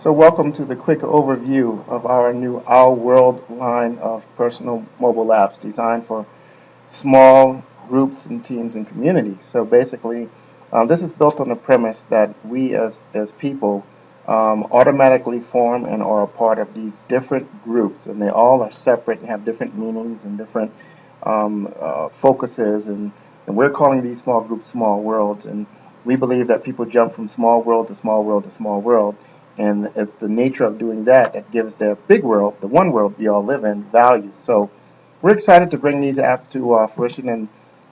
So welcome to the quick overview of our new ourWORLD line of personal mobile apps designed for small groups and teams and communities. So basically, this is built on the premise that we as people automatically form and are a part of these different groups, and they all are separate and have different meanings and different focuses, and we're calling these small groups small worlds. And we believe that people jump from small world to small world to small world, and it's the nature of doing that that gives their big world, the one world we all live in, value. So we're excited to bring these apps to fruition,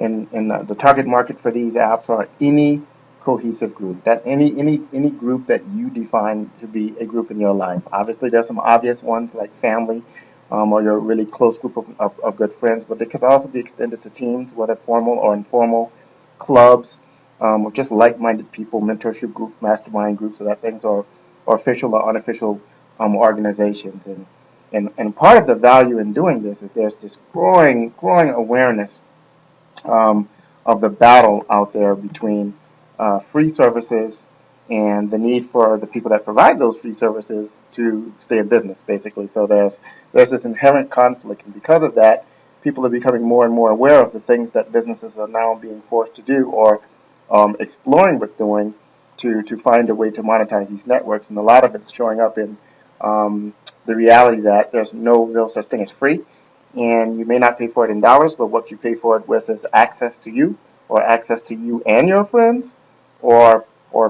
and the target market for these apps are any cohesive group, that any group that you define to be a group in your life. Obviously, there's some obvious ones like family, or your really close group of good friends, but they could also be extended to teams, whether formal or informal, clubs, or just like-minded people, mentorship groups, mastermind groups, so that things are or official or unofficial organizations. And part of the value in doing this is there's this growing awareness of the battle out there between free services and the need for the people that provide those free services to stay in business, basically. So there's this inherent conflict, and because of that, people are becoming more and more aware of the things that businesses are now being forced to do or exploring with doing to find a way to monetize these networks. And a lot of it's showing up in the reality that there's no real such thing as free, and you may not pay for it in dollars, but what you pay for it with is access to you, or access to you and your friends, or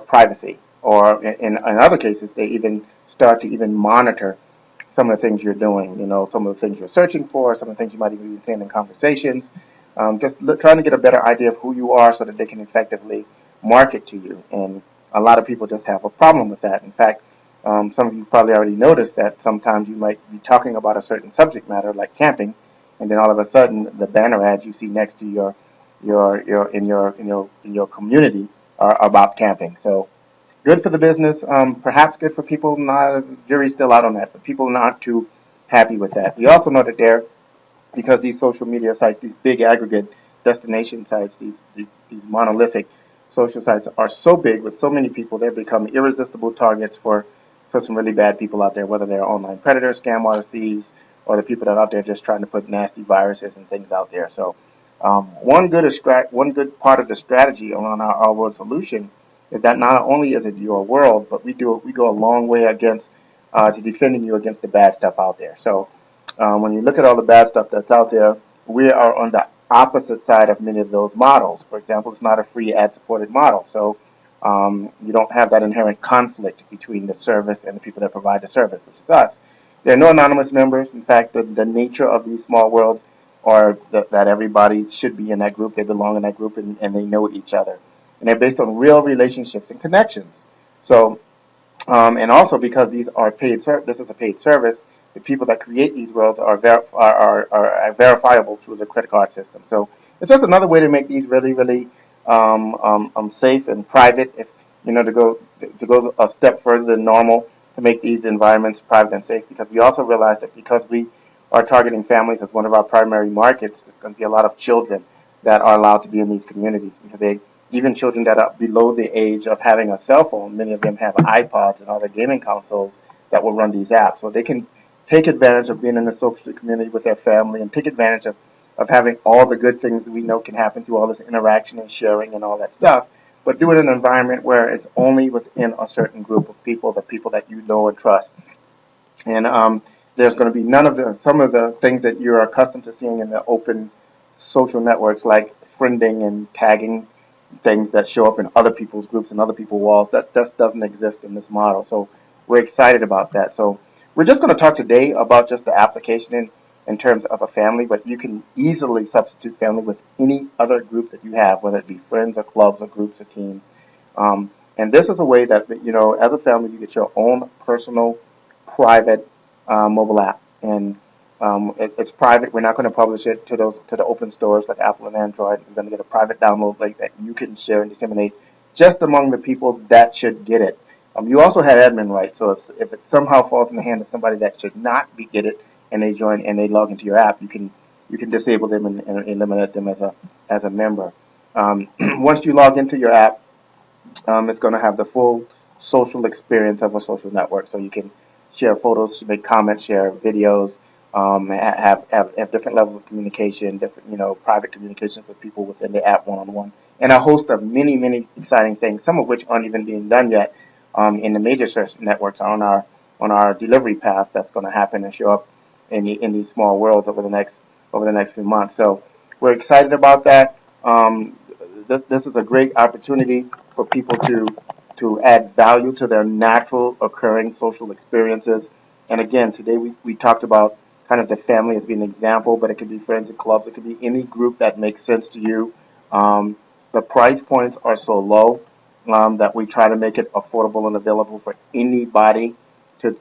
privacy, or in other cases, they even start to even monitor some of the things you're doing. You know, some of the things you're searching for, some of the things you might even be saying in conversations. Trying to get a better idea of who you are so that they can effectively market to you. And a lot of people just have a problem with that. In fact, some of you probably already noticed that sometimes you might be talking about a certain subject matter like camping, and then all of a sudden the banner ads you see next to your community are about camping. So good for the business, perhaps good for people. Not, jury's still out on that, but people not too happy with that. We also know that because these social media sites, these big aggregate destination sites, these monolithic social sites are so big with so many people, they've become irresistible targets for some really bad people out there, whether they're online predators, scam artists, thieves, or the people that are out there just trying to put nasty viruses and things out there. So one good part of the strategy on our world solution is that not only is it your world, but we go a long way against to defending you against the bad stuff out there. So when you look at all the bad stuff that's out there, we are on the opposite side of many of those models. For example, it's not a free ad-supported model, so you don't have that inherent conflict between the service and the people that provide the service, which is us. There are no anonymous members. In fact, the nature of these small worlds are that everybody should be in that group, they belong in that group, and they know each other. And they're based on real relationships and connections. So and also because this is a paid service, the people that create these worlds are verifiable through the credit card system. So it's just another way to make these really safe and private. If you know to go a step further than normal to make these environments private and safe, because we also realize that because we are targeting families as one of our primary markets, there's going to be a lot of children that are allowed to be in these communities because even children that are below the age of having a cell phone, many of them have iPods and other gaming consoles that will run these apps. So they can take advantage of being in the social community with their family and take advantage of having all the good things that we know can happen through all this interaction and sharing and all that stuff, but do it in an environment where it's only within a certain group of people, the people that you know and trust. And there's going to be some of the things that you're accustomed to seeing in the open social networks, like friending and tagging things that show up in other people's groups and other people's walls. That just doesn't exist in this model. So we're excited about that. So we're just going to talk today about just the application in terms of a family, but you can easily substitute family with any other group that you have, whether it be friends or clubs or groups or teams. And this is a way that, as a family, you get your own personal, private mobile app. And it's private. We're not going to publish it to the open stores like Apple and Android. We're going to get a private download link that you can share and disseminate just among the people that should get it. You also have admin rights, so if it somehow falls in the hand of somebody that should not get it, and they join and they log into your app, you can disable them and eliminate them as a member. Once you log into your app, it's going to have the full social experience of a social network. So you can share photos, make comments, share videos, have different levels of communication, different private communications with people within the app one on one, and a host of many exciting things, some of which aren't even being done yet in the major search networks on our delivery path that's going to happen and show up in these small worlds over the next few months. So we're excited about that. This is a great opportunity for people to add value to their natural occurring social experiences. And again, today we talked about kind of the family as being an example, but it could be friends and clubs. It could be any group that makes sense to you. The price points are so low that we try to make it affordable and available for anybody to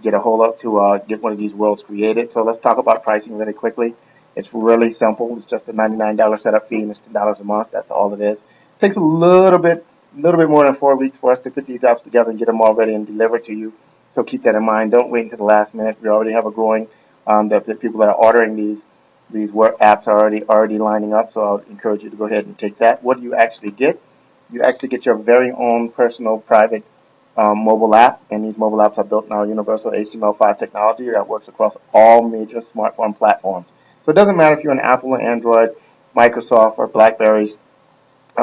get a hold of, to get one of these worlds created. So let's talk about pricing really quickly. It's really simple. It's just a $99 setup fee and it's $10 a month. That's all it is. It takes a little bit more than 4 weeks for us to put these apps together and get them all ready and delivered to you. So keep that in mind. Don't wait until the last minute. We already have a growing the people that are ordering these work apps are already lining up. So I'll encourage you to go ahead and take that. What do you actually get? You actually get your very own personal private mobile app, and these mobile apps are built on our universal HTML5 technology that works across all major smartphone platforms. So it doesn't matter if you're an Apple or Android, Microsoft or BlackBerry's,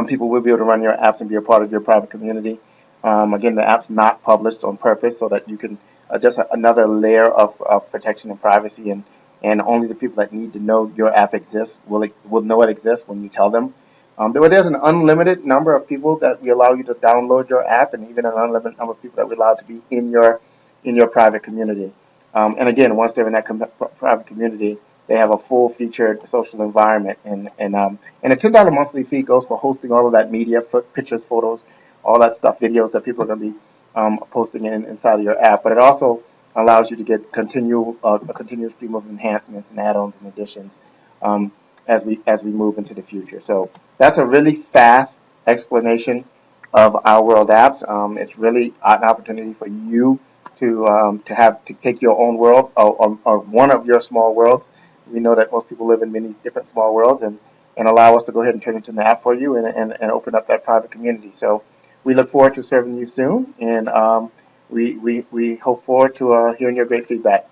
people will be able to run your apps and be a part of your private community. Again, the app's not published on purpose so that you can just another layer of protection and privacy, and only the people that need to know your app exists will know it exists when you tell them. There's an unlimited number of people that we allow you to download your app, and even an unlimited number of people that we allow to be in your private community. And again, once they're in that private community, they have a full featured social environment, and a $10 monthly fee goes for hosting all of that media, pictures, photos, all that stuff, videos that people are going to be posting inside of your app. But it also allows you to get a continuous stream of enhancements and add-ons and additions um, as we move into the future. So that's a really fast explanation of our world apps. It's really an opportunity for you to take your own world or one of your small worlds. We know that most people live in many different small worlds, and allow us to go ahead and turn it into an app for you and open up that private community. So we look forward to serving you soon, and we hope forward to hearing your great feedback.